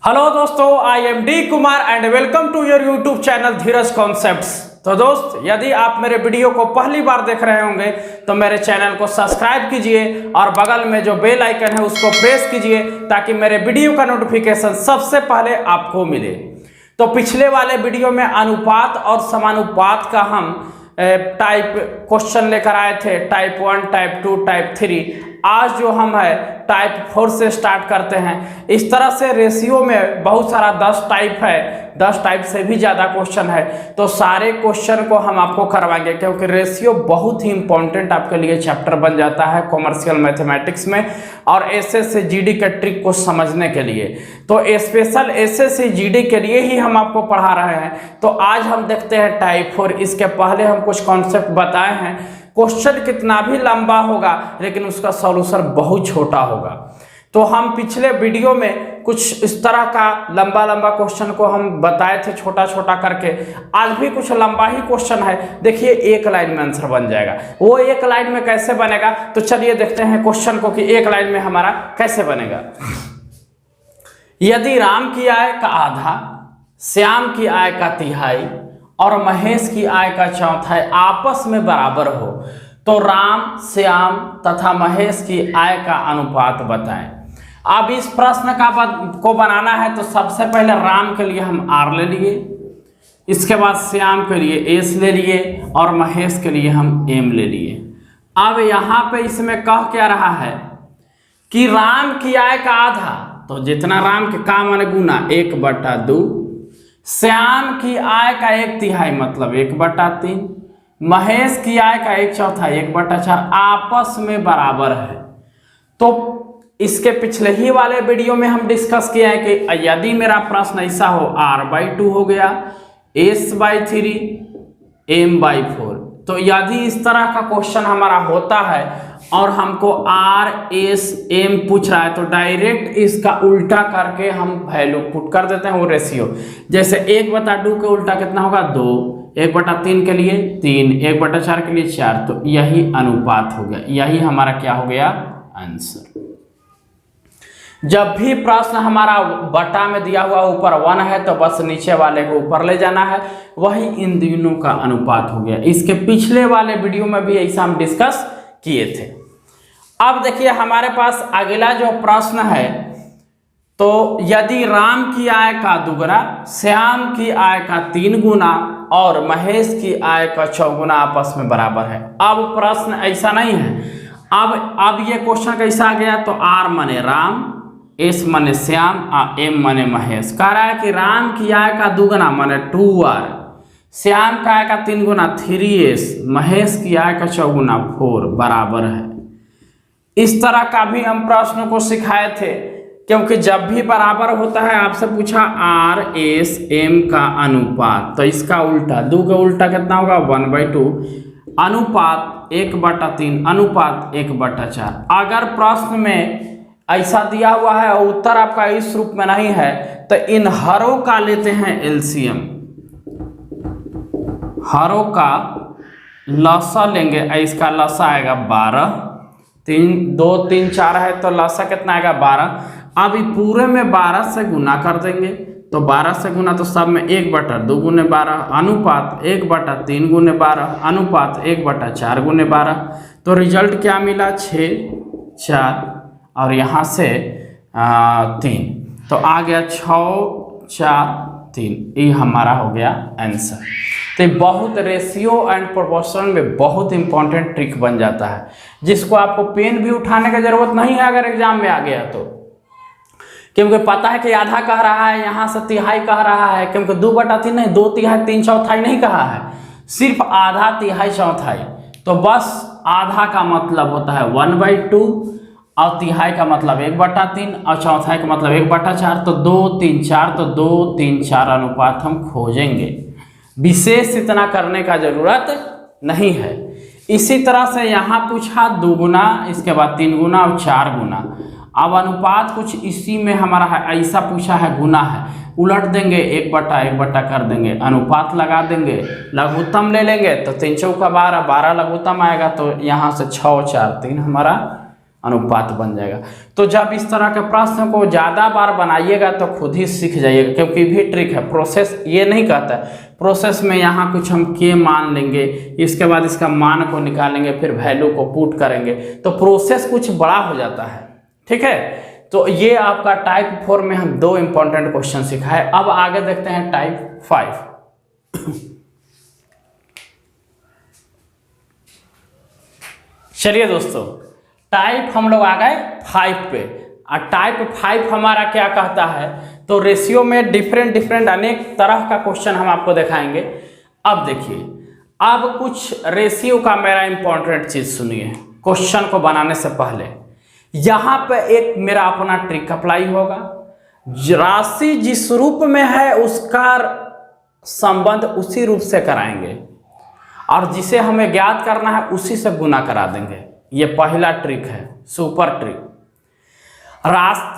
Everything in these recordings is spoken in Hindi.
हेलो दोस्तों, I am D Kumar and welcome to your YouTube channel Dheeraj concepts. तो दोस्त, यदि आप मेरे वीडियो को पहली बार देख रहे होंगे तो मेरे चैनल को सब्सक्राइब कीजिए और बगल में जो बेल आइकन है उसको प्रेस कीजिए ताकि मेरे वीडियो का नोटिफिकेशन सबसे पहले आपको मिले। तो पिछले वाले वीडियो में अनुपात और समानुपात का हम टाइप क्वेश्चन लेकर आए थे, टाइप 1, टाइप 2, टाइप 3। आज जो हम है टाइप 4 से स्टार्ट करते हैं। इस तरह से रेशियो में बहुत सारा 10 टाइप है, 10 टाइप से भी ज़्यादा क्वेश्चन है। तो सारे क्वेश्चन को हम आपको करवाएंगे क्योंकि रेशियो बहुत ही इंपॉर्टेंट आपके लिए चैप्टर बन जाता है कॉमर्शियल मैथमेटिक्स में और एसएससी जीडी के ट्रिक को समझने के लिए। तो स्पेशल एसएससी जीडी के लिए ही हम आपको पढ़ा रहे हैं। तो आज हम देखते हैं टाइप 4। इसके पहले हम कुछ कॉन्सेप्ट बताए हैं। क्वेश्चन कितना भी लंबा होगा लेकिन उसका सॉल्यूशन बहुत छोटा होगा। तो हम पिछले वीडियो में कुछ इस तरह का लंबा लंबा क्वेश्चन को हम बताए थे छोटा छोटा करके। आज भी कुछ लंबा ही क्वेश्चन है। देखिए, एक लाइन में आंसर बन जाएगा। वो एक लाइन में कैसे बनेगा, तो चलिए देखते हैं क्वेश्चन को कि एक लाइन में हमारा कैसे बनेगा। यदि राम की आय का आधा, श्याम की आय का तिहाई और महेश की आय का चौथाई आपस में बराबर हो तो राम, श्याम तथा महेश की आय का अनुपात बताएं। अब इस प्रश्न को बनाना है तो सबसे पहले राम के लिए हम R ले लिए, इसके बाद श्याम के लिए S ले लिए और महेश के लिए हम M ले लिए। अब यहाँ पे इसमें कह क्या रहा है कि राम की आय का आधा, तो जितना राम के का माने गुना 1/2, श्याम की आय का 1/3 मतलब 1/3, महेश की आय का 1/4 1/4 आपस में बराबर है। तो इसके पिछले ही वाले वीडियो में हम डिस्कस किए हैं कि यदि मेरा प्रश्न ऐसा हो R/2 हो गया, S/3, M/4। तो यदि इस तरह का क्वेश्चन हमारा होता है और हमको R, S, M पूछ रहा है तो डायरेक्ट इसका उल्टा करके हम वैल्यू पुट कर देते हैं। वो रेशियो जैसे 1/2 के उल्टा कितना होगा 2, 1/3 के लिए 3, 1/4 के लिए 4। तो यही अनुपात हो गया, यही हमारा क्या हो गया आंसर। जब भी प्रश्न हमारा बटा में दिया हुआ ऊपर 1 है तो बस नीचे वाले को ऊपर ले जाना है, वही इन दोनों का अनुपात हो गया। इसके पिछले वाले वीडियो में भी ऐसा हम डिस्कस किए थे। अब देखिए हमारे पास अगला जो प्रश्न है, तो यदि राम की आय का 2 गुना, श्याम की आय का 3 गुना और महेश की आय का 4 गुना आपस में बराबर है। अब प्रश्न ऐसा नहीं है। अब ये क्वेश्चन कैसा आ गया, तो R माने राम, S माने श्याम, M माने महेश। कह रहा है कि राम की आय का 2 गुना माने 2R, श्याम का आय का 3 गुना 3S, महेश की आय का 4 गुना 4 बराबर है। इस तरह का भी हम प्रश्न को सिखाए थे क्योंकि जब भी बराबर होता है आपसे पूछा R, S, M का अनुपात, तो इसका उल्टा 2 का उल्टा कितना होगा 1/2, अनुपात 1/3, अनुपात 1/4। अगर प्रश्न में ऐसा दिया हुआ है और उत्तर आपका इस रूप में नहीं है तो इन हरों का लेते हैं एलसीएम, हरों का लसा लेंगे। इसका लसा आएगा 12, 2, 3, 4 है तो लसा कितना आएगा 12। अब पूरे में 12 से गुना कर देंगे, तो 12 से गुना तो सब में 1/2 गुने 12, अनुपात 1/3 गुने 12, अनुपात 1/4 गुने 12। तो रिजल्ट क्या मिला 6, 4 और यहाँ से 3, तो आ गया 6, 4, 3। ये हमारा हो गया आंसर। तो बहुत रेशियो एंड प्रोपोर्शन में बहुत इंपॉर्टेंट ट्रिक बन जाता है जिसको आपको पेन भी उठाने की जरूरत नहीं है अगर एग्जाम में आ गया तो, क्योंकि पता है कि आधा कह रहा है, यहाँ से तिहाई कह रहा है, क्योंकि 2/3 नहीं 2/3 3/4 नहीं कहा है, सिर्फ आधा, तिहाई, चौथाई। तो बस आधा का मतलब होता है 1/2 और तिहाई का मतलब 1/3 और चौथाई का मतलब 1/4। तो 2, 3, 4, तो 2, 3, 4 अनुपात हम खोजेंगे। विशेष इतना करने का जरूरत नहीं है। इसी तरह से यहाँ पूछा 2 गुना, इसके बाद 3 गुना और 4 गुना। अब अनुपात कुछ इसी में हमारा है, ऐसा पूछा है गुना है, उलट देंगे 1/1 कर देंगे, अनुपात लगा देंगे, लघुत्तम ले लेंगे तो 3 चौका 12, 12 लघुत्तम आएगा तो यहाँ से 6, 4, 3 हमारा अनुपात बन जाएगा। तो जब इस तरह के प्रश्न को ज़्यादा बार बनाइएगा तो खुद ही सीख जाइएगा, क्योंकि भी ट्रिक है। प्रोसेस ये नहीं कहता है, प्रोसेस में यहाँ कुछ हम के मान लेंगे, इसके बाद इसका मान को निकालेंगे, फिर वैल्यू को पुट करेंगे, तो प्रोसेस कुछ बड़ा हो जाता है। ठीक है, तो ये आपका टाइप 4 में हम 2 इंपॉर्टेंट क्वेश्चन सिखाए। अब आगे देखते हैं टाइप 5। चलिए दोस्तों, टाइप हम लोग आ गए 5 पे। और टाइप 5 हमारा क्या कहता है, तो रेशियो में डिफरेंट अनेक तरह का क्वेश्चन हम आपको दिखाएंगे। अब देखिए, अब कुछ रेशियो का मेरा इंपॉर्टेंट चीज सुनिए। क्वेश्चन को बनाने से पहले यहाँ पे एक मेरा अपना ट्रिक अप्लाई होगा। राशि जिस रूप में है उसका संबंध उसी रूप से कराएंगे, और जिसे हमें ज्ञात करना है उसी से गुना करा देंगे। ये पहला ट्रिक है, सुपर ट्रिक।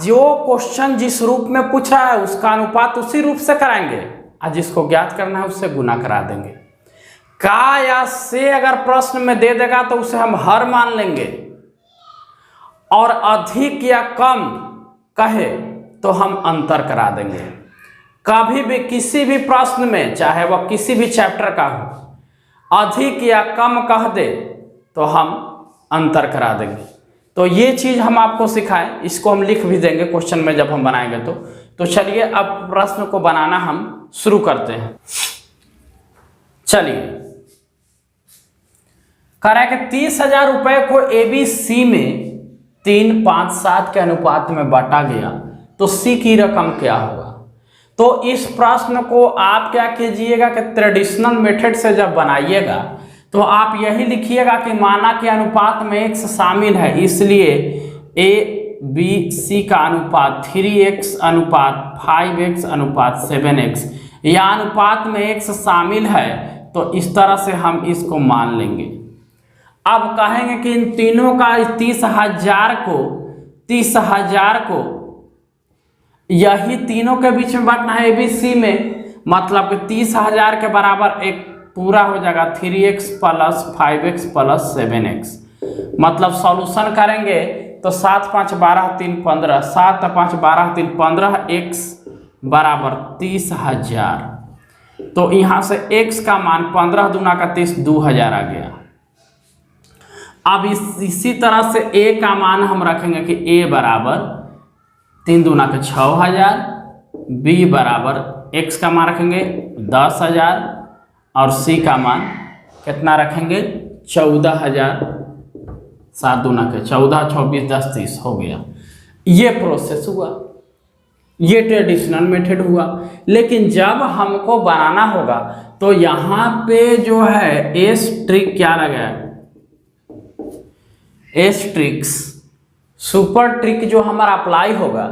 जो क्वेश्चन जिस रूप में पूछा है उसका अनुपात उसी रूप से कराएंगे, और जिसको ज्ञात करना है उससे गुना करा देंगे। का या से अगर प्रश्न में दे देगा तो उसे हम हर मान लेंगे, और अधिक या कम कहे तो हम अंतर करा देंगे। कभी भी किसी भी प्रश्न में, चाहे वह किसी भी चैप्टर का हो, अधिक या कम कह दे तो हम अंतर करा देंगे। तो ये चीज हम आपको सिखाएं, इसको हम लिख भी देंगे क्वेश्चन में जब हम बनाएंगे तो चलिए अब प्रश्न को बनाना हम शुरू करते हैं। चलिए, कह रहा है कि 30,000 रुपए को ABC में 3, 5, 7 के अनुपात में बांटा गया, तो C की रकम क्या होगा। तो इस प्रश्न को आप क्या कीजिएगा कि ट्रेडिशनल मेथड से जब बनाइएगा तो आप यही लिखिएगा कि माना के अनुपात में x शामिल है, इसलिए ABC का अनुपात 3x अनुपात 5x अनुपात 7x, या अनुपात में x शामिल है, तो इस तरह से हम इसको मान लेंगे। अब कहेंगे कि इन तीनों का 30,000 को यही तीनों के बीच में बांटना है ABC में, मतलब कि 30,000 के बराबर एक पूरा हो जाएगा 3x plus 5x plus 7x। मतलब सॉल्यूशन करेंगे तो 7, 5, 12, 3, 15, 7, 5, 12, 3, 15x बराबर 30,000। तो यहाँ से x का मान 15 दूना का 30, 2,000 आ गया। अब इसी तरह से a का मान हम रखेंगे कि a बराबर 3 दूना का 6,000, b बराबर x का मान रखेंगे 10,000, और c का मान कितना रखेंगे 14,000। 7 दूना के 14, 24, 10, 30 हो गया। ये प्रोसेस हुआ, ये ट्रेडिशनल मेथड हुआ। लेकिन जब हमको बनाना होगा तो यहाँ पे जो है एस ट्रिक क्या लगा, एस ट्रिक्स सुपर ट्रिक जो हमारा अप्लाई होगा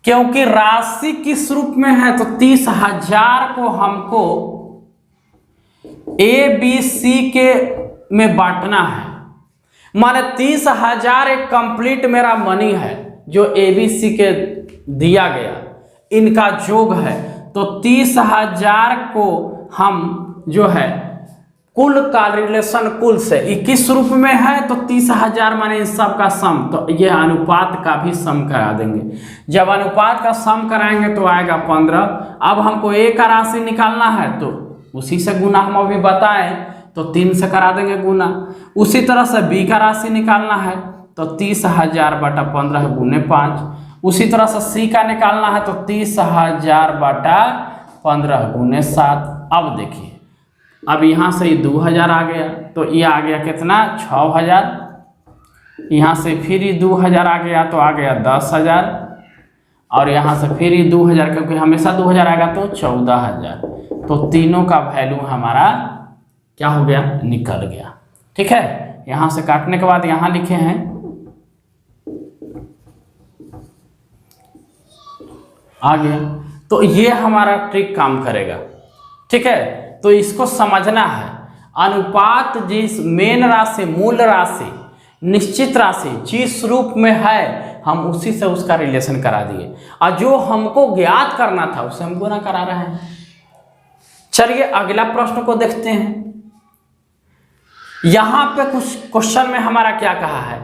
क्योंकि राशि किस रूप में है, तो 30,000 को हमको ABC के में बांटना है। माने 30,000 एक कंप्लीट मेरा मनी है जो ABC के दिया गया, इनका योग है। तो 30,000 को हम जो है कुल का रिलेशन कुल से 21 रूप में है, तो 30,000 माने इन सब का सम, तो ये अनुपात का भी सम करा देंगे। जब अनुपात का सम कराएंगे तो आएगा 15। अब हमको A का राशि निकालना है तो उसी से गुना हम अभी बताएं तो 3 से करा देंगे गुना। उसी तरह से B का राशि निकालना है तो 30,000 बटा 15 गुने 5। उसी तरह से C का निकालना है तो 30,000 बटा 15 गुने 7। अब देखिए, अब यहाँ से 2,000 आ गया, तो ये आ गया कितना 6,000। यहाँ से फिर 2,000 आ गया तो आ गया 10,000, और यहाँ से फिर 2,000, क्योंकि हमेशा 2,000 आएगा तो 14,000। तो तीनों का वैल्यू हमारा क्या हो गया, निकल गया। ठीक है, यहाँ से काटने के बाद यहाँ लिखे हैं आ गया। तो ये हमारा ट्रिक काम करेगा। ठीक है, तो इसको समझना है। अनुपात जिस मेन राशि, मूल राशि, निश्चित राशि जिस रूप में है हम उसी से उसका रिलेशन करा दिए, और जो हमको ज्ञात करना था उसे हम गुना करा रहे हैं। चलिए अगला प्रश्न को देखते हैं। यहां पे कुछ क्वेश्चन में हमारा क्या कहा है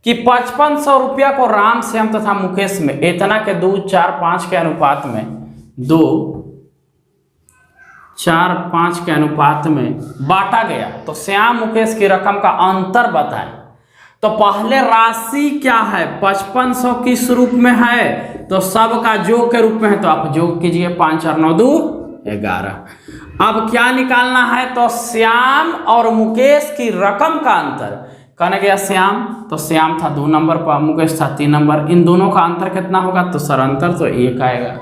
कि 5500 रुपया को राम, श्याम तथा मुकेश में इतना के 2, 4, 5 के अनुपात में 2, 4, 5 के अनुपात में बांटा गया, तो श्याम मुकेश की रकम का अंतर बताएं। तो पहले राशि क्या है, 5500 किस रूप में है, तो सब का योग के रूप में है, तो आप योग कीजिए, 5 और 9 2 11। अब क्या निकालना है, तो श्याम और मुकेश की रकम का अंतर। कहने गया श्याम, तो श्याम था 2 नंबर पर, मुकेश था 3 नंबर, इन दोनों का अंतर कितना होगा, तो सर अंतर तो 1 आएगा।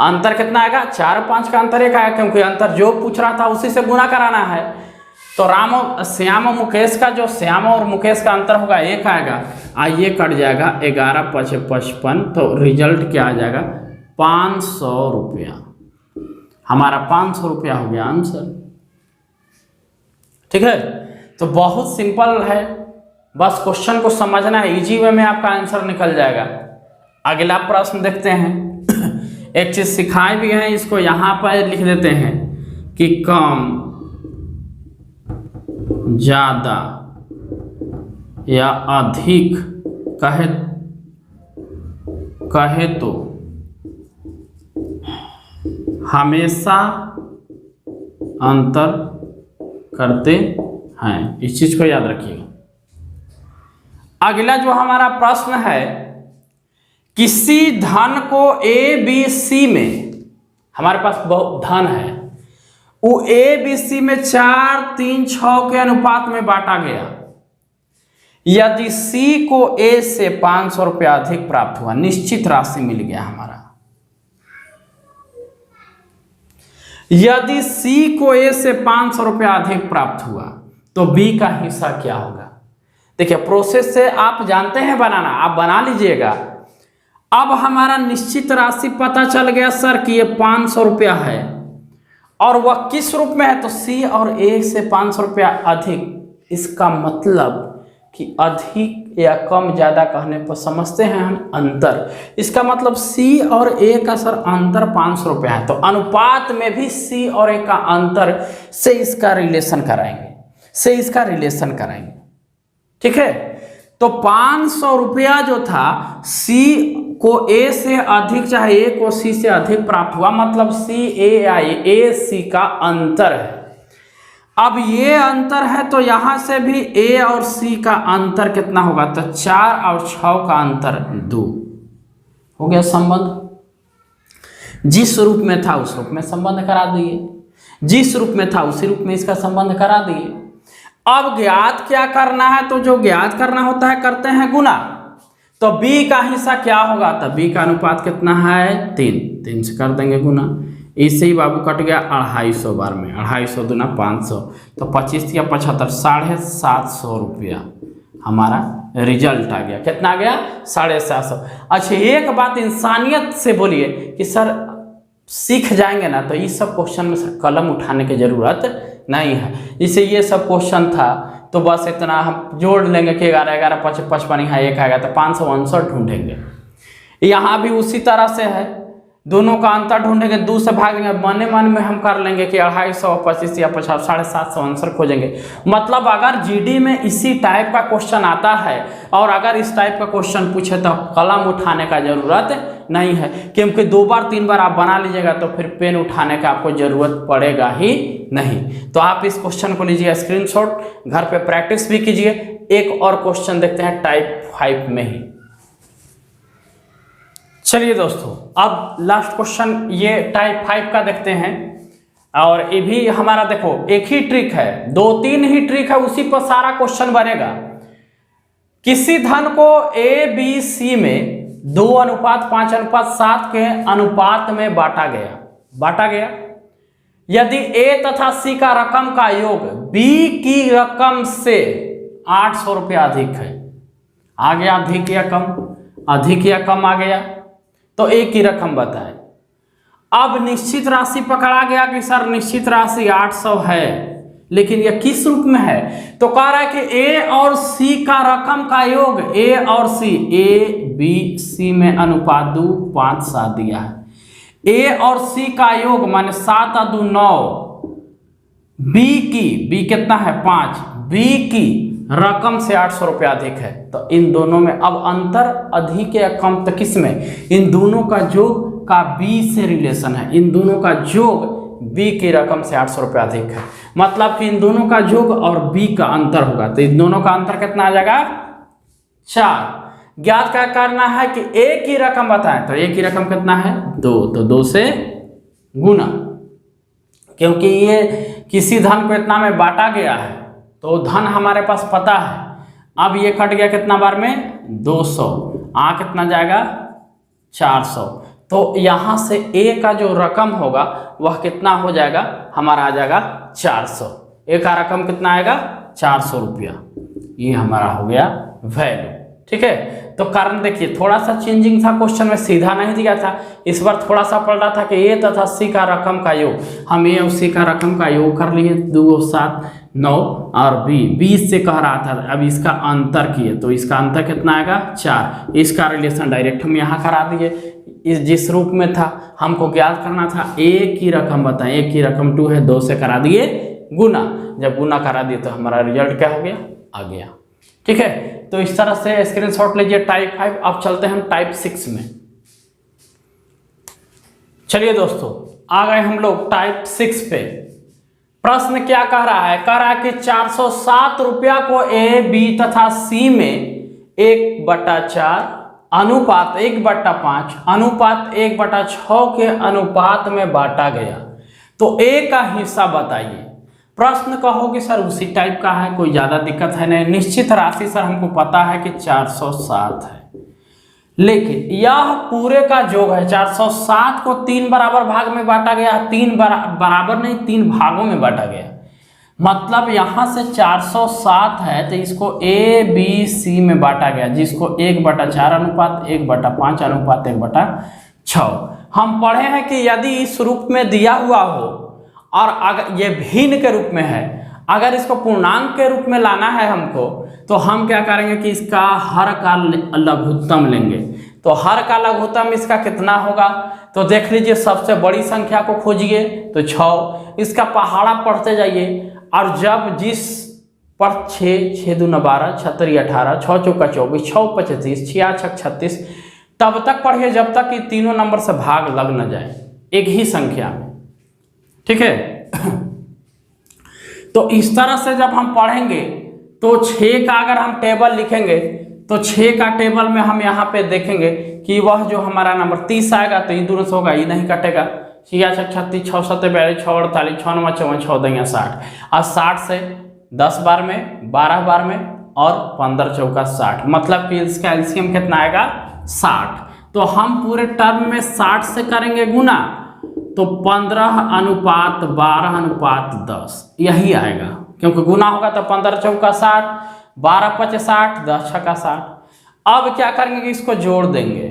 अंतर कितना आएगा, 4 और 5 का अंतर 1 आएगा, क्योंकि अंतर जो पूछ रहा था उसी से गुना कराना है। तो श्याम और मुकेश का, जो श्याम और मुकेश का अंतर होगा 1 आएगा, ये कट जाएगा, 11 5 55, तो रिजल्ट क्या आ जाएगा, 500 रुपया। हमारा 500 रुपया हो गया आंसर। ठीक है, तो बहुत सिंपल है, बस क्वेश्चन को समझना है, इजी वे में आपका आंसर निकल जाएगा। अगला प्रश्न देखते हैं। एक चीज सिखाए भी हैं, इसको यहाँ पर लिख देते हैं कि कम, ज्यादा या अधिक कहे तो हमेशा अंतर करते हैं, इस चीज को याद रखिएगा। अगला जो हमारा प्रश्न है, किसी धन को ए बी सी में, हमारे पास बहुत धन है, वो ए बी सी में 4, 3, 6 के अनुपात में बांटा गया। यदि सी को ए से 500 रुपया अधिक प्राप्त हुआ, निश्चित राशि मिल गया हमारा। यदि सी को ए से 500 रुपया अधिक प्राप्त हुआ, तो बी का हिस्सा क्या होगा। देखिए प्रोसेस से आप जानते हैं बनाना, आप बना लीजिएगा। अब हमारा निश्चित राशि पता चल गया सर कि ये 500 रुपया है, और वह किस रूप में है, तो सी और ए से 500 रुपया अधिक। इसका मतलब कि अधिक या कम ज़्यादा कहने पर समझते हैं हम अंतर। इसका मतलब सी और ए का सर अंतर 500 रुपया है, तो अनुपात में भी सी और ए का अंतर से इसका रिलेशन कराएंगे, ठीक है। तो 500 रुपया जो था, सी को ए से अधिक चाहे ए को सी से अधिक प्राप्त हुआ, मतलब सी ए आई ए सी का अंतर है। अब ये अंतर है, तो यहां से भी ए और सी का अंतर कितना होगा, तो 4 और 6 का अंतर 2 हो गया संबंध। जिस रूप में था उस रूप में संबंध करा दिए, जिस रूप में था उसी रूप में इसका संबंध करा दिए। अब ज्ञात क्या करना है, तो जो ज्ञात करना होता है करते हैं गुना। तो b का हिस्सा क्या होगा, तो b का अनुपात कितना है 3 से कर देंगे गुना। इससे ही बाबू कट गया 250 बार में, 250 दूना 500, तो 25 या 75, 750 रुपया हमारा रिजल्ट आ गया। कितना आ गया, 750। अच्छा एक बात इंसानियत से बोलिए कि सर सीख जाएंगे ना, तो इस सब क्वेश्चन में सर कलम उठाने की जरूरत नहीं है। जैसे ये सब क्वेश्चन था, तो बस इतना हम जोड़ लेंगे कि 11 11 55 यहाँ 1 आएगा, तो 559 ढूंढेंगे। यहाँ भी उसी तरह से है, दोनों का अंतर ढूंढेंगे, 2 से भागेंगे, मन में हम कर लेंगे कि 250, 25 या 50, 750 आंसर खोजेंगे। मतलब अगर जीडी में इसी टाइप का क्वेश्चन आता है, और अगर इस टाइप का क्वेश्चन पूछे, तो कलम उठाने का जरूरत नहीं है, क्योंकि 2 बार 3 बार आप बना लीजिएगा, तो फिर पेन उठाने का आपको जरूरत पड़ेगा ही नहीं। तो आप इस क्वेश्चन को लीजिए स्क्रीनशॉट, घर पे प्रैक्टिस भी कीजिए। एक और क्वेश्चन देखते हैं टाइप 5 में ही। चलिए दोस्तों, अब लास्ट क्वेश्चन ये टाइप 5 का देखते हैं, और ये भी हमारा देखो एक ही ट्रिक है, 2-3 ही ट्रिक है, उसी पर सारा क्वेश्चन बनेगा। किसी धन को ए बी सी में 2:5:7 के अनुपात में बांटा गया। यदि ए तथा सी का रकम का योग बी की रकम से 800 रुपया अधिक है, आ गया अधिक या कम आ गया, तो ए की रकम बताए। अब निश्चित राशि पकड़ा गया कि सर निश्चित राशि 800 है, लेकिन यह किस रूप में है, तो कह रहा है कि ए और सी का रकम का योग, ए और सी, ए बी सी में अनुपात 2:5:7 दिया है। ए और सी का योग माने 7 और 2 9, बी कितना है 5, बी की रकम से 800 रुपया अधिक है, तो इन दोनों में अब अंतर अधिक या कम तो किस में, इन दोनों का योग का बी से रिलेशन है, इन दोनों का योग बी की रकम से 800 रुपया अधिक है, मतलब कि इन दोनों का योग और बी का अंतर होगा, तो इन दोनों का अंतर कितना आ जाएगा 4। ज्ञात क्या करना है कि ए की रकम बताएं, तो ए की रकम कितना है 2, तो 2 से गुना, क्योंकि ये किसी धन को इतना में बांटा गया है तो धन हमारे पास पता है। अब ये कट गया कितना बार में 200, कितना जाएगा 400, तो यहाँ से ए का जो रकम होगा वह कितना हो जाएगा, हमारा आ जाएगा 400। ए का रकम कितना आएगा 400 रुपया, ये हमारा हो गया वैल्यू। ठीक है, तो कारण देखिए थोड़ा सा चेंजिंग था, क्वेश्चन में सीधा नहीं दिया था, इस बार थोड़ा सा पढ़ रहा था कि ए तथा सी का रकम का योग, हम ए और सी का रकम का योग कर लिए 2 7 9 और बी 20 से कह रहा था, अब इसका अंतर किए तो इसका अंतर कितना आएगा 4, इसका रिलेशन डायरेक्ट हम यहाँ करा दिए, इस जिस रूप में था हमको ज्ञात करना था ए की रकम बताएं, ए की रकम 2 है, 2 से करा दिए गुना, जब गुना करा दिए तो हमारा रिजल्ट क्या हो गया आ गया। ठीक है, तो इस तरह से स्क्रीनशॉट लीजिए टाइप 5। अब चलते हैं हम टाइप 6 में। चलिए दोस्तों आ गए हम लोग टाइप 6 पे। प्रश्न क्या कह रहा है, कह रहा है कि 407 रुपया को ए बी तथा सी में 1/4 अनुपात 1/5 अनुपात 1/6 के अनुपात में बांटा गया, तो ए का हिस्सा बताइए। प्रश्न कहोगे सर उसी टाइप का है, कोई ज़्यादा दिक्कत है नहीं, निश्चित राशि सर हमको पता है कि 407 है, लेकिन यह पूरे का योग है। 407 को 3 बराबर भाग में बांटा गया, 3 बराबर नहीं 3 भागों में बांटा गया, मतलब यहाँ से 407 है तो इसको ए बी सी में बांटा गया, जिसको 1/4 अनुपात 1/5 अनुपात 1/6। हम पढ़े हैं कि यदि इस रूप में दिया हुआ हो और अगर ये भिन्न के रूप में है, अगर इसको पूर्णांक के रूप में लाना है हमको, तो हम क्या करेंगे कि इसका हर का लघुत्तम लेंगे। तो हर का लघुत्तम इसका कितना होगा, तो देख लीजिए सबसे बड़ी संख्या को खोजिए तो 6, इसका पहाड़ा पढ़ते जाइए, और जब जिस पर 6 6 दूना 12 6 3 18 6 चौका 24 6 25 6 6 36 तब तक पढ़िए जब तक कि तीनों नंबर से भाग लग न जाए एक ही संख्या में। ठीक है, तो इस तरह से जब हम पढ़ेंगे तो 6 का अगर हम टेबल लिखेंगे तो 6 का टेबल में हम यहाँ पे देखेंगे कि वह जो हमारा नंबर 30 आएगा तो ये दोनों से होगा, ये नहीं कटेगा, 6 6 36 6 7 42 6 48 6 9 54 6 2 60, और 60 से 10 बार में 12 बार में और 15 चौका 60, मतलब कि इसका एलसीएम कितना आएगा 60। तो हम पूरे टर्म में 60 से करेंगे गुना, तो 15 अनुपात 12 अनुपात 10 यही आएगा, क्योंकि गुना होगा तो 15 चौका 60 12 5 60 10 छक्का 60। अब क्या करेंगे कि इसको जोड़ देंगे,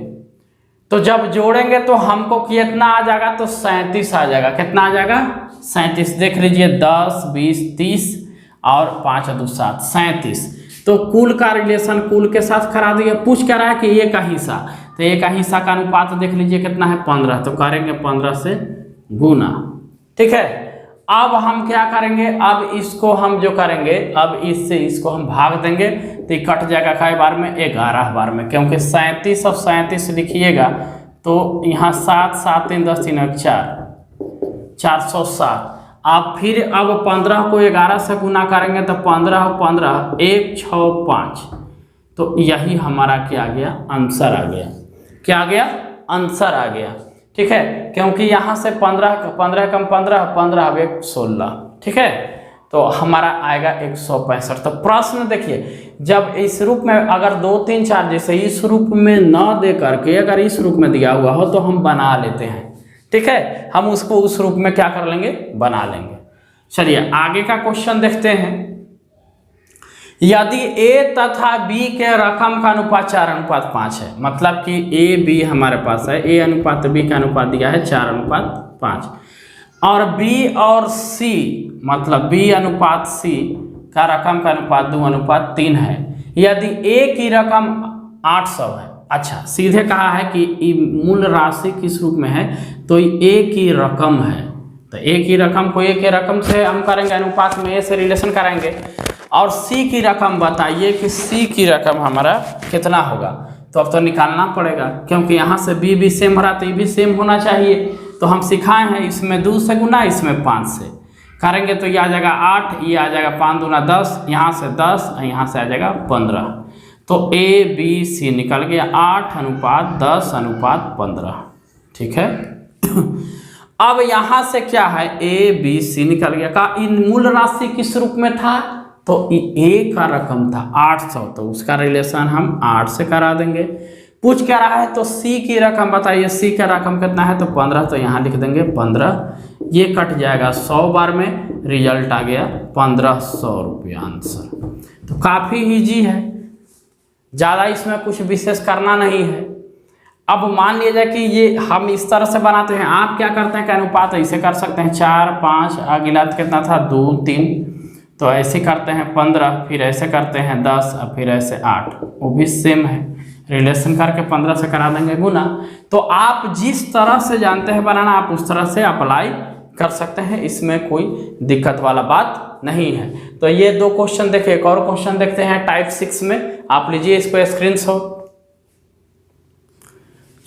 तो जब जोड़ेंगे तो हमको कितना आ जाएगा, तो 37 आ जाएगा। कितना आ जाएगा 37, देख लीजिए 10 20 30 और 5 2 7 37। तो कुल का रिलेशन कुल के साथ करा दिया। पूछ क्या रहा है कि ए का हिस्सा, तो ए का हिस्सा का अनुपात देख लीजिए कितना है 15, तो करेंगे 15 से गुना। ठीक है, अब हम क्या करेंगे, अब इसको हम जो करेंगे, अब इससे इसको हम भाग देंगे तो कट जाएगा कई बार में 11 बार में, क्योंकि 37 और 37 लिखिएगा तो यहाँ 7 7 3 10 3 1 4 407। आप फिर अब 15 को 11 से गुना करेंगे तो 15 और 15 1 6 5, तो यही हमारा क्या आ गया आंसर आ गया। क्या आ गया आंसर आ गया। ठीक है, क्योंकि यहाँ से 15 कम 15 15 अब 1 16। ठीक है, तो हमारा आएगा 165। तो प्रश्न देखिए, जब इस रूप में अगर 2 3 4 जैसे इस रूप में न दे करके अगर इस रूप में दिया हुआ हो तो हम बना लेते हैं। ठीक है, हम उसको उस रूप में क्या कर लेंगे बना लेंगे। चलिए आगे का क्वेश्चन देखते हैं। यदि ए तथा बी के रकम का अनुपात 4:5 है, मतलब कि ए बी हमारे पास है, ए अनुपात बी का अनुपात दिया है 4:5, और बी और सी मतलब बी अनुपात सी का रकम का अनुपात 2:3 है। यदि ए की रकम 800 है, अच्छा सीधे कहा है कि मूल राशि किस रूप में है, तो ए की रकम है, तो एक ही रकम को एक ही रकम से हम करेंगे अनुपात में, ए से रिलेशन करेंगे। और सी की रकम बताइए कि सी की रकम हमारा कितना होगा। तो अब तो निकालना पड़ेगा, क्योंकि यहाँ से बी भी सेम हो रहा तो ये भी सेम होना चाहिए। तो हम सिखाए हैं इसमें 2 से गुना, इसमें 5 से करेंगे तो ये आ जाएगा 8, ये आ जाएगा 5 दूना 10, यहाँ से 10, यहाँ से आ जाएगा 15। तो ए बी सी निकल गया 8:10:15। ठीक है। अब यहाँ से क्या है, ए बी सी निकल गया। का इन मूल राशि किस रूप में था, तो ए का रकम था 800, तो उसका रिलेशन हम 8 से करा देंगे। पूछ क्या रहा है तो सी की रकम बताइए, सी का रकम कितना है, तो 15, तो यहाँ लिख देंगे 15। ये कट जाएगा 100 बार में, रिजल्ट आ गया 1500 रुपया आंसर। तो काफ़ी ईजी है, ज़्यादा इसमें कुछ विशेष करना नहीं है। अब मान लिया जाए कि ये हम इस तरह से बनाते हैं, आप क्या करते हैं कि अनुपात ऐसे कर सकते हैं 4 5, अगला कितना था 2 3, तो ऐसे करते हैं 15, फिर ऐसे करते हैं 10, और फिर ऐसे 8, वो भी सेम है, रिलेशन करके 15 से करा देंगे गुना। तो आप जिस तरह से जानते हैं बनाना, आप उस तरह से अप्लाई कर सकते हैं, इसमें कोई दिक्कत वाला बात नहीं है। तो ये 2 क्वेश्चन देखे, एक और क्वेश्चन देखते हैं टाइप 6 में, आप लीजिए इसको स्क्रीनशॉट।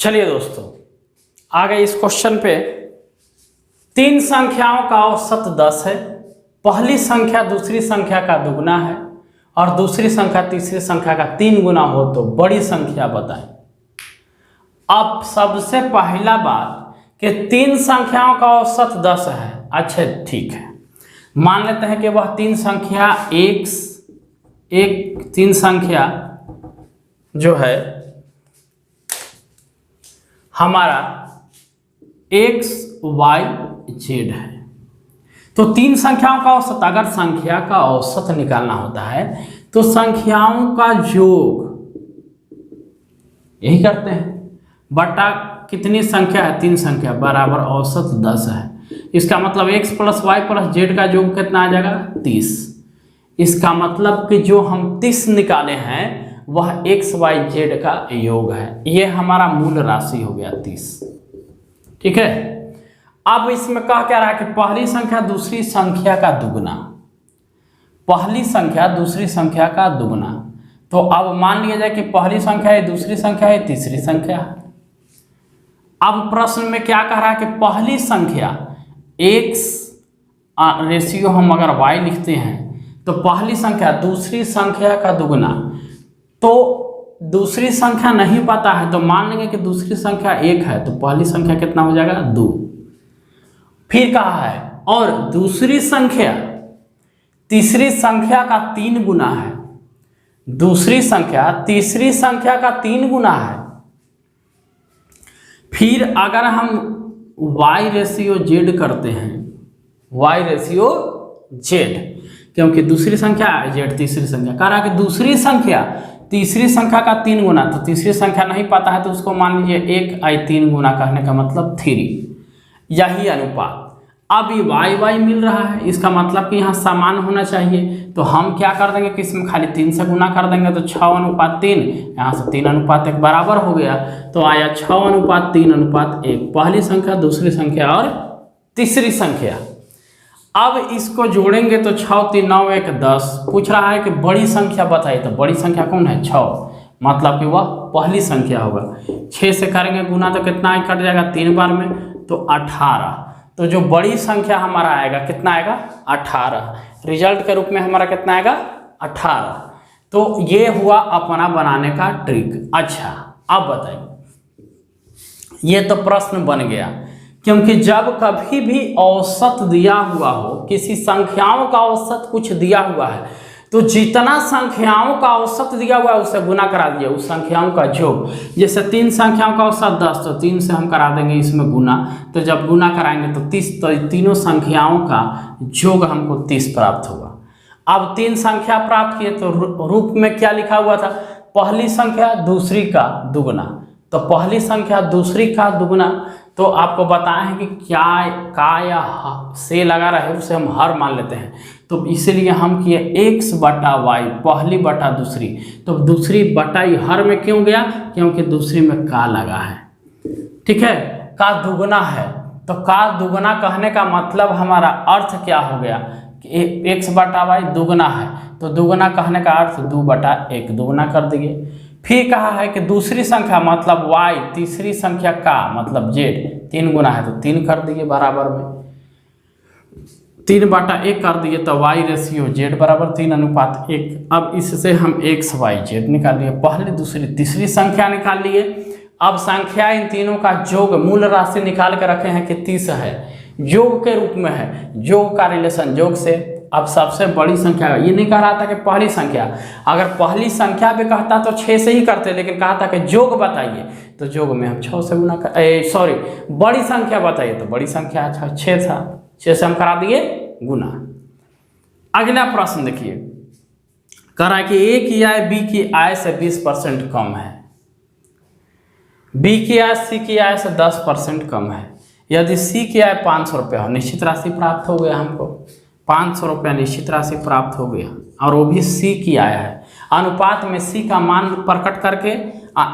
चलिए दोस्तों आगे इस क्वेश्चन पे 3 संख्याओं का औसत 10 है। पहली संख्या दूसरी संख्या का दुगना है और दूसरी संख्या तीसरी संख्या का 3 गुना हो तो बड़ी संख्या बताएं। अब सबसे पहला बात कि 3 संख्याओं का औसत 10 है। अच्छा ठीक है, मान लेते हैं कि वह 3 संख्या तीन संख्या जो है हमारा x y z है। तो 3 संख्याओं का औसत, अगर संख्या का औसत निकालना होता है तो संख्याओं का योग यही करते हैं, बटा कितनी संख्या है 3 संख्या बराबर औसत 10 है। इसका मतलब x + y + z का योग कितना आ जाएगा 30। इसका मतलब कि जो हम 30 निकाले हैं वह x y z का योग है। यह हमारा मूल राशि हो गया 30। ठीक है। अब इसमें कहा क्या रहा है कि पहली संख्या दूसरी संख्या का दुगना, पहली संख्या दूसरी संख्या का दुगना। तो अब मान लिया जाए कि पहली संख्या है, दूसरी संख्या है, तीसरी संख्या है। अब प्रश्न में क्या कह रहा है कि पहली संख्या x रेशियो हम अगर y लिखते हैं तो पहली संख्या दूसरी संख्या का दुगना, तो दूसरी संख्या नहीं पता है तो मान लेंगे कि दूसरी संख्या 1 है, तो पहली संख्या कितना हो जाएगा 2। फिर कहा है और दूसरी संख्या तीसरी संख्या का 3 गुना है, दूसरी संख्या तीसरी संख्या का 3 गुना है। फिर अगर हम y रेशियो z करते हैं, y रेशियो z, क्योंकि दूसरी संख्या z तीसरी संख्या, कह रहा है कि दूसरी संख्या तीसरी संख्या का 3 गुना, तो तीसरी संख्या नहीं पता है तो उसको मान लीजिए 1/3 गुना, कहने का मतलब 3, यही अनुपात। अब ये y मिल रहा है, इसका मतलब कि यहाँ समान होना चाहिए, तो हम क्या कर देंगे कि इसमें खाली 3 से गुना कर देंगे, तो 6:3, यहाँ से 3:1 बराबर हो गया, तो आया 6:3:1, पहली संख्या दूसरी संख्या और तीसरी संख्या। अब इसको जोड़ेंगे तो 6 3 9 1 10। पूछ रहा है कि बड़ी संख्या बताइए, तो बड़ी संख्या कौन है 6, मतलब कि वह पहली संख्या होगा। 6 से करेंगे गुना तो कितना कट जाएगा 3 बार में, तो 18। तो जो बड़ी संख्या हमारा आएगा कितना आएगा 18, रिजल्ट के रूप में हमारा कितना आएगा 18। तो ये हुआ अपना बनाने का ट्रिक। अच्छा अब बताइए, ये तो प्रश्न बन गया, क्योंकि जब कभी भी औसत दिया हुआ हो, किसी संख्याओं का औसत कुछ दिया हुआ है, तो जितना संख्याओं का औसत दिया हुआ है उससे गुना करा दिए उस संख्याओं का योग। जैसे 3 संख्याओं का औसत 10, तो 3 से हम करा देंगे इसमें गुना, तो जब गुना कराएंगे तो 30, तो तीनों संख्याओं का योग हमको 30 प्राप्त होगा। अब 3 संख्या प्राप्त किए तो रूप में क्या लिखा हुआ था, पहली संख्या दूसरी का दुगना, तो पहली संख्या दूसरी का दुगना, तो आपको बताएं हैं कि क्या का या से लगा रहे उसे हम हर मान लेते हैं, तो इसीलिए हम किए x बटा y पहली बटा दूसरी, तो दूसरी बटा हर में क्यों गया, क्योंकि दूसरी में का लगा है। ठीक है, का दुगना है, तो का दुगना कहने का मतलब हमारा अर्थ क्या हो गया कि x बटा वाई दुगना है, तो दुगना कहने का अर्थ 2/1 दुगना कर दिए। फिर कहा है कि दूसरी संख्या मतलब y, तीसरी संख्या का मतलब z 3 गुना है तो 3 कर दिए बराबर में 3/1 कर दिए, तो y रेशियो z बराबर 3:1। अब इससे हम x y z निकाल लिए, पहले दूसरी तीसरी संख्या निकाल लिए। अब संख्या इन तीनों का योग मूल राशि निकाल के रखे हैं कि 30 है, योग के रूप में है, योग का रिलेशन योग से। अब सबसे बड़ी संख्या, ये नहीं कह रहा था कि पहली संख्या, अगर पहली संख्या भी कहता तो 6 से ही करते, लेकिन कहा था कि योग बताइए, तो योग में हम 6 से गुना सॉरी बड़ी संख्या बताइए, तो बड़ी संख्या 6 था, 6 से हम करा दिए गुना। अगला प्रश्न देखिए, कह रहा है कि ए की आय बी की आय से 20% कम है, बी की आय सी की आय से 10% कम है। यदि सी की आय 500 रुपया हो, निश्चित राशि प्राप्त हो गया हमको, 500 रुपया निश्चित राशि प्राप्त हो गया, और वो भी सी की आय है। अनुपात में सी का मान प्रकट करके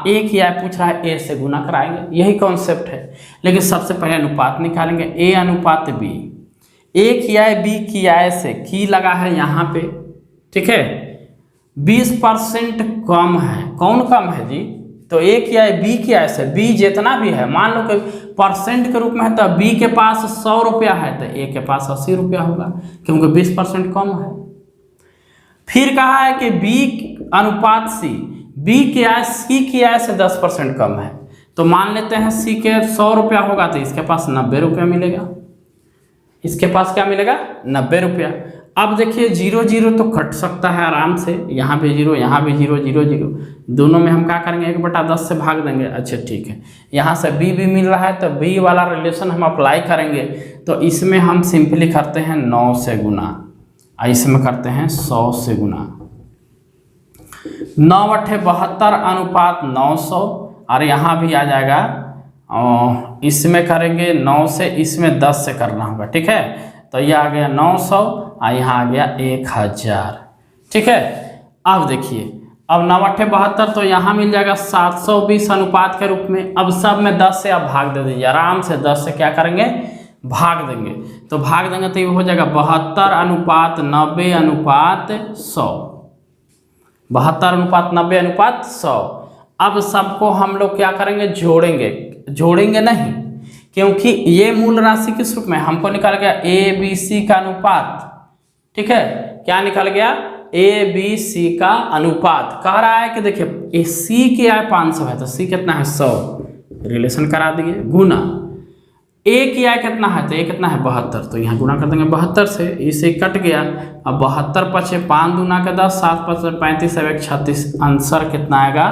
ए की आय पूछ रहा है, ए से गुना कराएंगे, यही कॉन्सेप्ट है। लेकिन सबसे पहले अनुपात निकालेंगे, ए अनुपात बी, ए की आय बी की आय से, की लगा है यहाँ पे, ठीक है, 20% कम है। कौन कम है जी? तो ए की आय बी की आय से, बी जितना भी है, मान लो कि परसेंट के रूप में है, तो बी के पास 100 रुपया है तो ए के पास 80 रुपया होगा, क्योंकि 20% कम है। फिर कहा है कि बी अनुपात सी, बी की आय सी की आय से 10% कम है, तो मान लेते हैं सी के 100 रुपया होगा तो इसके पास 90 रुपया मिलेगा, इसके पास क्या मिलेगा? 90 रुपया। अब देखिए 0 0 तो कट सकता है आराम से, यहाँ भी 0, यहाँ भी 0, 0 0, दोनों में हम क्या करेंगे 1/10 से भाग देंगे। अच्छा ठीक है, यहाँ से b भी मिल रहा है तो b वाला रिलेशन हम अप्लाई करेंगे, तो इसमें हम सिंपली करते हैं 9 से गुना, इसमें करते हैं 100 से गुना, 9/72 अनुपात 900, और यहाँ भी आ जाएगा, इसमें करेंगे 9 से, इसमें 10 से करना होगा, ठीक है, तो यह आ गया 900 और यहाँ आ गया 1000, ठीक है। अब देखिए, अब 9/72 तो यहाँ मिल जाएगा 720 अनुपात के रूप में। अब सब में 10 से आप भाग दे दीजिए, आराम से 10 से क्या करेंगे भाग देंगे, तो भाग देंगे तो ये हो जाएगा 72 अनुपात 90 अनुपात 100, 72 अनुपात 90 अनुपात 100। अब सबको हम लोग क्या करेंगे जोड़ेंगे, जोड़ेंगे नहीं, क्योंकि ये मूल राशि किस रूप में, हमको निकल गया ए बी सी का अनुपात, ठीक है, क्या निकल गया ए बी सी का अनुपात। कह रहा है कि देखिए सी की आय 500 है तो सी कितना है 100, रिलेशन करा दिए, गुना ए की आय कितना है तो ए कितना है 72, तो यहाँ गुना कर देंगे 72 से, इसे कट गया। अब 72 पचे 5 दूना के 10, 7 पचे 35, 1 36, आंसर कितना आएगा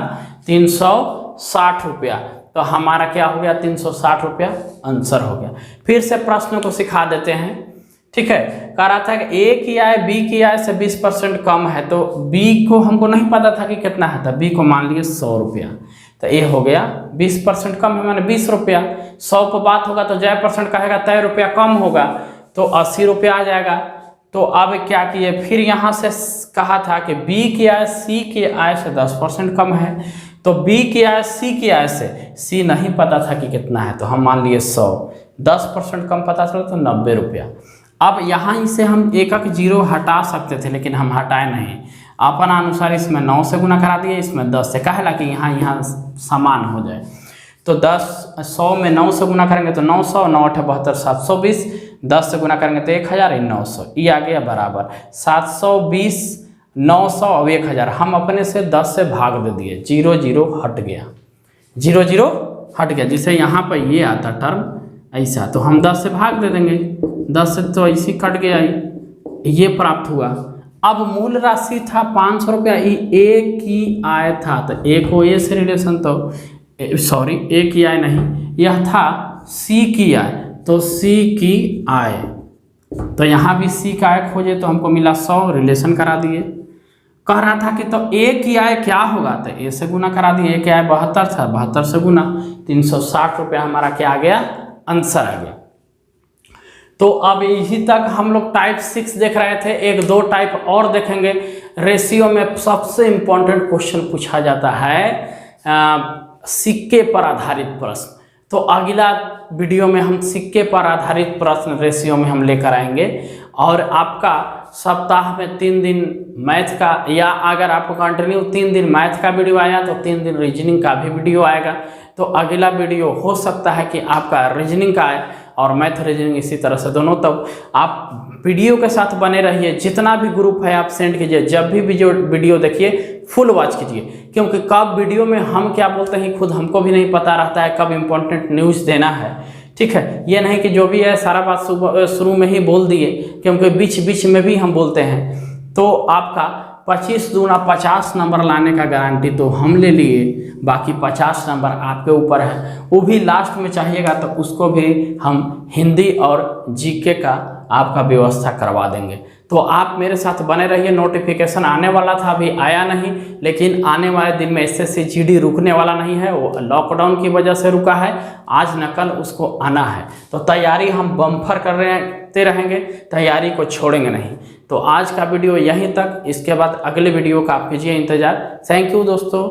360 रुपया। तो हमारा क्या हो गया 360 रुपया आंसर हो गया। फिर से प्रश्न को सिखा देते हैं, ठीक है। कह रहा था कि ए की आय बी की आय से 20% कम है, तो बी को हमको नहीं पता था कि कितना है, तो बी को मान लिए 100 रुपया, तो ए हो गया 20% कम है मैंने 20 रुपया, 100 पर बात होगा तो जय परसेंट कहेगा तय रुपया कम होगा तो 80 रुपया आ जाएगा। तो अब क्या किए, फिर यहाँ से कहा था कि बी की आय सी की आय से 10% कम है, तो बी की आय सी की आय से, सी नहीं पता था कि कितना है तो हम मान लिए 100, 10% कम पता चला तो 90 रुपया। अब यहाँ से हम एक एक जीरो हटा सकते थे लेकिन हम हटाए नहीं, अपन अनुसार इसमें 9 से गुना करा दिए, इसमें 10 से, कहला कि यहाँ समान हो जाए। तो 100 में 9 से गुना करेंगे तो 900, 9 8 72 720, 10 से गुना करेंगे तो 1000, 900, ये आ गया बराबर 720, 900 और 1000। हम अपने से 10 से भाग दे दिए, 0 0 हट गया, 0 0 हट गया, जिसे यहाँ पर ये आता टर्म ऐसा, तो हम 10 से भाग दे देंगे, 10 से तो ऐसी कट गया, ये प्राप्त हुआ। अब मूल राशि था 500 रुपया, ए की आय था, तो ए को ए से रिलेशन, तो सॉरी ए की आय नहीं, यह था सी की आय, तो सी की आय, तो यहाँ भी सी का आय खोजे तो हमको मिला 100, रिलेशन करा दिए। कह रहा था कि तो ए की आय क्या होगा, तो ए से गुना करा दिए, ए की आय 72 था, 72 से गुना, 360 रुपया हमारा क्या आ गया आंसर आ गया। तो अब यही तक हम लोग टाइप 6 देख रहे थे, 1 2 टाइप और देखेंगे। रेशियो में सबसे इम्पोर्टेंट क्वेश्चन पूछा जाता है सिक्के पर आधारित प्रश्न। तो अगला वीडियो में हम सिक्के पर आधारित प्रश्न रेशियो में हम लेकर आएंगे, और आपका सप्ताह में 3 दिन मैथ का, या अगर आपको कंटिन्यू 3 दिन मैथ का वीडियो आया तो 3 दिन रीजनिंग का भी वीडियो आएगा। तो अगला वीडियो हो सकता है कि आपका रीजनिंग का आए और मैथ रीजनिंग इसी तरह से दोनों। तब आप वीडियो के साथ बने रहिए, जितना भी ग्रुप है आप सेंड कीजिए, जब भी वीडियो देखिए फुल वॉच कीजिए, क्योंकि कब वीडियो में हम क्या बोलते हैं खुद हमको भी नहीं पता रहता है, कब इम्पोर्टेंट न्यूज़ देना है। ठीक है, ये नहीं कि जो भी है सारा बात शुरू में ही बोल दिए, क्योंकि बीच बीच में भी हम बोलते हैं। तो आपका 25 दूना 50 नंबर लाने का गारंटी तो हम ले लिए, बाकी 50 नंबर आपके ऊपर है, वो भी लास्ट में चाहिएगा तो उसको भी हम हिंदी और जीके का आपका व्यवस्था करवा देंगे। तो आप मेरे साथ बने रहिए, नोटिफिकेशन आने वाला था, अभी आया नहीं, लेकिन आने वाले दिन में SSC GD रुकने वाला नहीं है, वो लॉकडाउन की वजह से रुका है, आज न कल उसको आना है। तो तैयारी हम बम्फर करते रहेंगे, तैयारी को छोड़ेंगे नहीं। तो आज का वीडियो यहीं तक, इसके बाद अगले वीडियो का आप कीजिए इंतज़ार। थैंक यू दोस्तों।